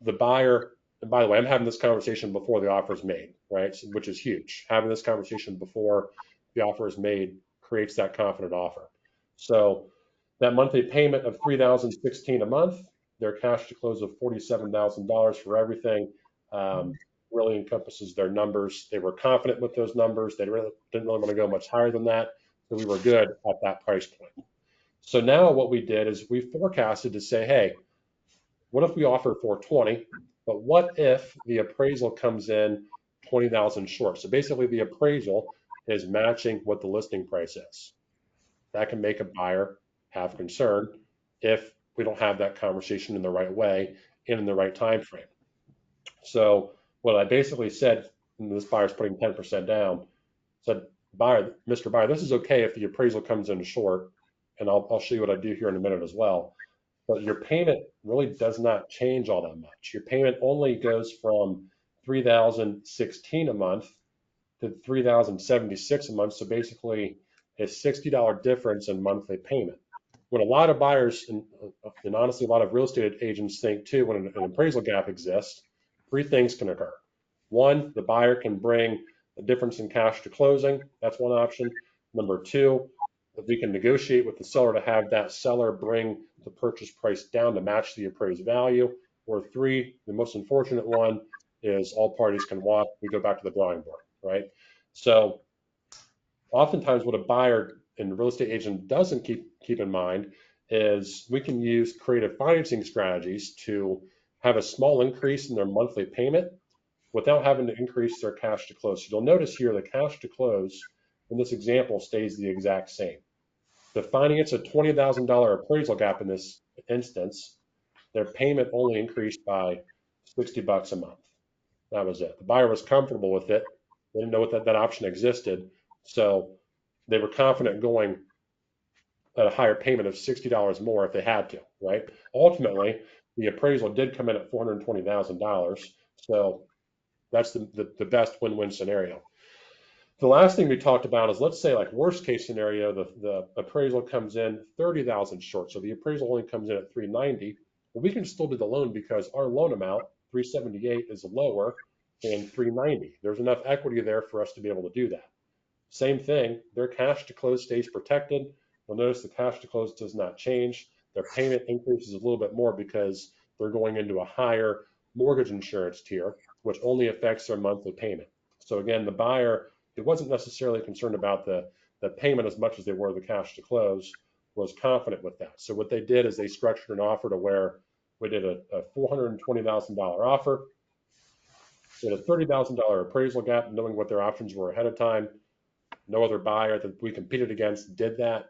Speaker 1: the buyer, and by the way, I'm having this conversation before the offer is made, right? Which is huge. Having this conversation before the offer is made creates that confident offer. So that monthly payment of $3,016 a month, their cash to close of $47,000 for everything, really encompasses their numbers. They were confident with those numbers. They really didn't really want to go much higher than that. So we were good at that price point. So now what we did is we forecasted to say, hey, what if we offer 420? But what if the appraisal comes in 20,000 short? So basically the appraisal is matching what the listing price is. That can make a buyer have concern if we don't have that conversation in the right way and in the right time frame. So what I basically said, and this buyer's putting 10% down, said, buyer, Mr. Buyer, this is okay if the appraisal comes in short, and I'll show you what I do here in a minute as well. But your payment really does not change all that much. Your payment only goes from $3,016 a month to $3,076 a month. So basically a $60 difference in monthly payment. What a lot of buyers and honestly a lot of real estate agents think too, when an appraisal gap exists, three things can occur. One, the buyer can bring the difference in cash to closing. That's one option. Number two, that we can negotiate with the seller to have that seller bring the purchase price down to match the appraised value. Or three, the most unfortunate one is all parties can walk. We go back to the drawing board, right? So oftentimes what a buyer and real estate agent doesn't keep in mind is we can use creative financing strategies to have a small increase in their monthly payment without having to increase their cash to close. So you'll notice here the cash to close in this example stays the exact same. Defining it's a $20,000 appraisal gap in this instance, their payment only increased by $60 a month. That was it. The buyer was comfortable with it. They didn't know that option existed. So they were confident going at a higher payment of $60 more if they had to, right? Ultimately, the appraisal did come in at $420,000. So that's the best win-win scenario. The last thing we talked about is, let's say, like worst case scenario, the appraisal comes in 30,000 short. So the appraisal only comes in at 390. Well, we can still do the loan because our loan amount, 378, is lower than 390. There's enough equity there for us to be able to do that. Same thing, their cash to close stays protected. You'll notice the cash to close does not change. Their payment increases a little bit more because they're going into a higher mortgage insurance tier, which only affects their monthly payment. So again, the buyer, it wasn't necessarily concerned about the payment as much as they were the cash to close, was confident with that. So what they did is they structured an offer to where we did a $420,000 offer, did a $30,000 appraisal gap, knowing what their options were ahead of time. No other buyer that we competed against did that,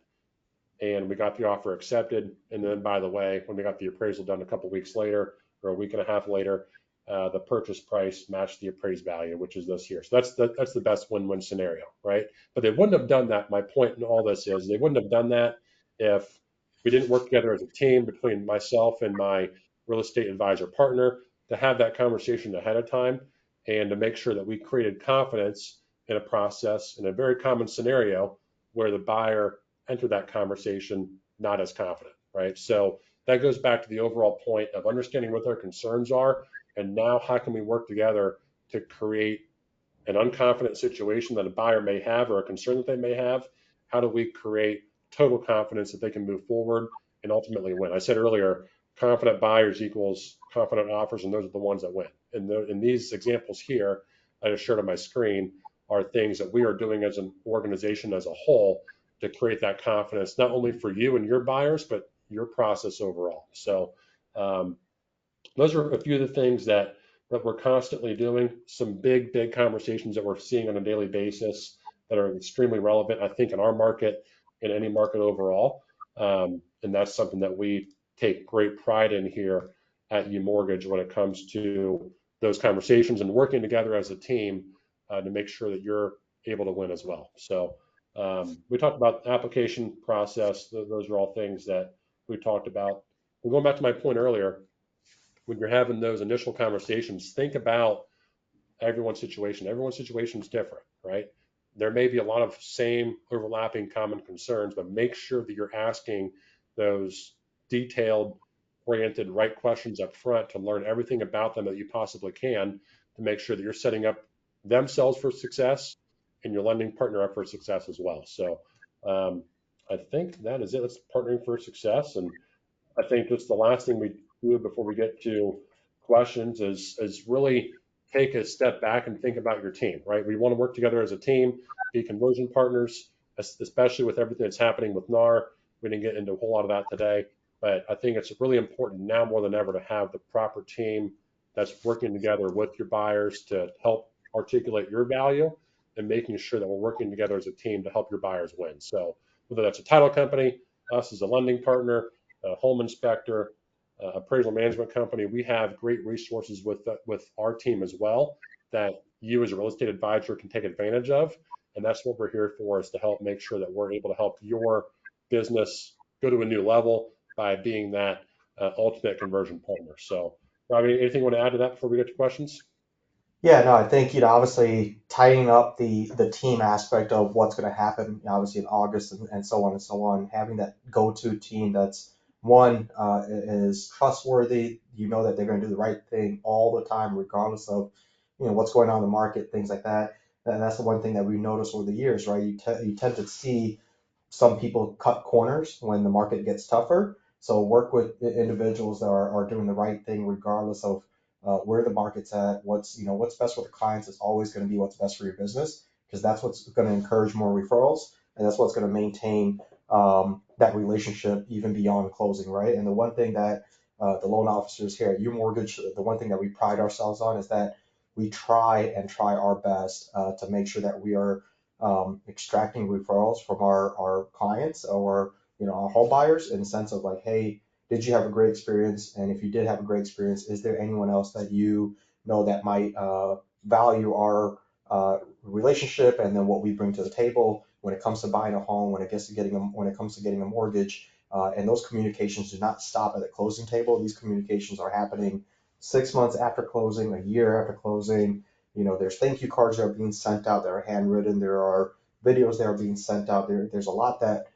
Speaker 1: and we got the offer accepted. And then, by the way, when we got the appraisal done a couple weeks later or a week and a half later, the purchase price matched the appraised value, which is this here. So that's the best win-win scenario, right? But they wouldn't have done that. My point in all this is they wouldn't have done that if we didn't work together as a team between myself and my real estate advisor partner to have that conversation ahead of time and to make sure that we created confidence in a process in a very common scenario where the buyer entered that conversation not as confident, right? So that goes back to the overall point of understanding what their concerns are, and now how can we work together to create an unconfident situation that a buyer may have or a concern that they may have? How do we create total confidence that they can move forward and ultimately win? I said earlier, confident buyers equals confident offers, and those are the ones that win. And in these examples here, I just showed on my screen, are things that we are doing as an organization as a whole to create that confidence, not only for you and your buyers, but your process overall. So those are a few of the things that we're constantly doing. Some big conversations that we're seeing on a daily basis that are extremely relevant, I think, in our market, in any market overall. And that's something that we take great pride in here at UMortgage when it comes to those conversations and working together as a team to make sure that you're able to win as well. So we talked about the application process. Those are all things that we talked about. Well, going back to my point earlier, when you're having those initial conversations, think about everyone's situation. Everyone's situation is different, right? There may be a lot of same overlapping common concerns, but make sure that you're asking those detailed oriented right questions up front to learn everything about them that you possibly can to make sure that you're setting up themselves for success and your lending partner up for success as well. So um, I think that is it. It's partnering for success. And I think that's the last thing we do before we get to questions is really take a step back and think about your team, right? We want to work together as a team, be conversion partners, especially with everything that's happening with NAR. We didn't get into a whole lot of that today, but I think it's really important now more than ever to have the proper team that's working together with your buyers to help articulate your value and making sure that we're working together as a team to help your buyers win. So whether that's a title company, us as a lending partner, a home inspector, appraisal management company. We have great resources with our team as well that you as a real estate advisor can take advantage of. And that's what we're here for, is to help make sure that we're able to help your business go to a new level by being that ultimate conversion partner. So, Robbie, anything you want to add to that before we get to questions?
Speaker 2: Yeah, no, I think, obviously tidying up the team aspect of what's going to happen, obviously in August and so on and so on, having that go-to team that's one is trustworthy. You know that they're going to do the right thing all the time, regardless of, what's going on in the market, things like that. And that's the one thing that we've noticed over the years, right? You tend to see some people cut corners when the market gets tougher. So work with individuals that are doing the right thing regardless of where the market's at. What's best for the clients is always going to be what's best for your business, because that's what's going to encourage more referrals, and that's what's going to maintain that relationship even beyond closing, right? And the one thing that the loan officers here at UMortgage, the one thing that we pride ourselves on is that we try our best to make sure that we are extracting referrals from our clients or our home buyers, in the sense of like, hey, did you have a great experience? And if you did have a great experience, is there anyone else that you know that might value our relationship and then what we bring to the table when it comes to buying a home, when it comes to getting a mortgage? And those communications do not stop at the closing table. These communications are happening 6 months after closing, a year after closing. There's thank you cards that are being sent out that are handwritten. There are videos that are being sent out. There's a lot that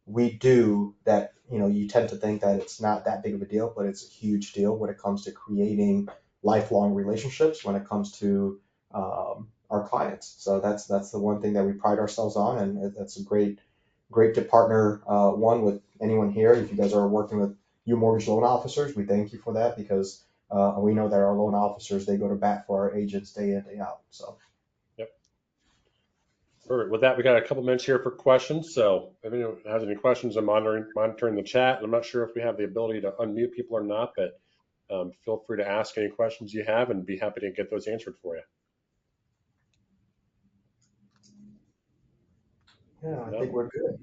Speaker 2: we do that, you tend to think that it's not that big of a deal, but it's a huge deal when it comes to creating lifelong relationships when it comes to our clients. So that's the one thing that we pride ourselves on, and that's a great to partner one with anyone here. If you guys are working with mortgage loan officers, we thank you for that, because we know that our loan officers, they go to bat for our agents day in day out. So
Speaker 1: Yep. Perfect. With that, we got a couple minutes here for questions. So if anyone has any questions, I'm monitoring the chat. And I'm not sure if we have the ability to unmute people or not, but feel free to ask any questions you have and be happy to get those answered for you.
Speaker 2: yeah, I think
Speaker 1: No,
Speaker 2: we're good.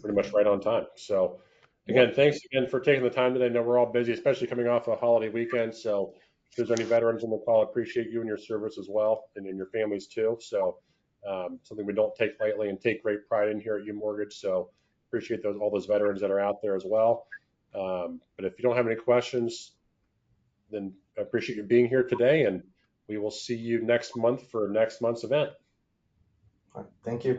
Speaker 1: pretty much right on time. So again,
Speaker 2: Yep.
Speaker 1: thanks again for taking the time today. I know we're all busy, especially coming off a holiday weekend. So if there's any veterans on the call, I appreciate you and your service as well, and your families too. So something we don't take lightly and take great pride in here at UMortgage. So appreciate all those veterans that are out there as well. But if you don't have any questions, then I appreciate you being here today, and we will see you next month for next month's event.
Speaker 2: All right. Thank you.